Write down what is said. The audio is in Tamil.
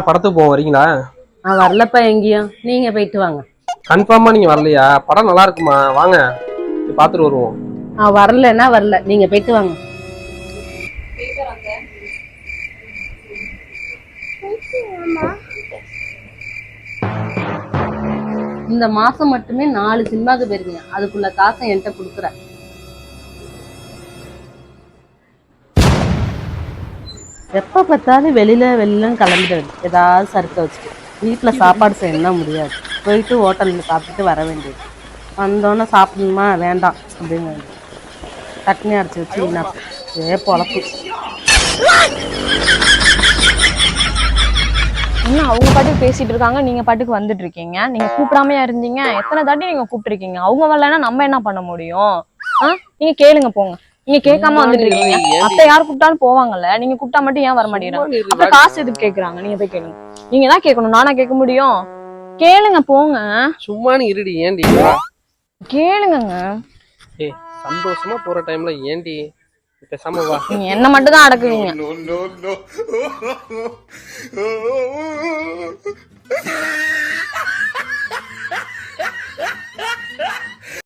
படத்துக்கு போவோம், வரீங்களா? நான் வரலப்பா எங்கேயும், நீங்க போயிட்டு வாங்க. கன்ஃபார்மா நீங்க வரலையா? படம் நல்லா இருக்குமா, வாங்க பாத்துட்டு வருவோம். நான் வரலன்னா வரல, நீங்க போயிட்டு வாங்க. இந்த மாசம் மட்டுமே 4 சினிமாக்கு போயிருக்கீங்க, அதுக்குள்ள காசை என்கிட்ட கொடுக்குற. எப்ப பார்த்தாலும் வெளியில கிளம்பிட்டு ஏதாவது சறுக்க வச்சுட்டு வீட்டுல சாப்பாடு செய்யணும்னா முடியாது. போயிட்டு ஹோட்டல்ல சாப்பிட்டுட்டு வர வேண்டியது. வந்தோன்னே சாப்பிடணுமா வேண்டாம் அப்படின்னு சட்னி அரைச்சி வச்சு பொழப்பு. இன்னும் அவங்க பாட்டுக்கு பேசிட்டு இருக்காங்க, நீங்க பாட்டுக்கு வந்துட்டு இருக்கீங்க. நீங்க கூப்பிடாமையா இருந்தீங்க? எத்தனை தாட்டி நீங்க கூப்பிட்டுருக்கீங்க? அவங்க வரலன்னா நம்ம என்ன பண்ண முடியும்? நீங்க கேளுங்க, போங்க. நீங்க கேட்காம வந்துட்டு இருக்கீங்க. மத்த யார் கூப்பிட்டாலும் போவாங்கல்ல, நீங்க கூப்பிட்டா மட்டும் ஏன் வர மாட்டேங்கிறாங்க? அப்ப காசு எதுக்கு கேக்குறாங்க? நீங்க போய் கேளுங்க. நீங்க தான் கேட்கணும், நானா கேட்க முடியும்? கேளுங்க, போங்க. சும்மா நீ இருடி, ஏன்டி கேளுங்க. சந்தோஷமா போற டைம்ல ஏன்டி பேசாம வா. நீங்க என்ன மட்டும் தான் அடக்குவீங்க.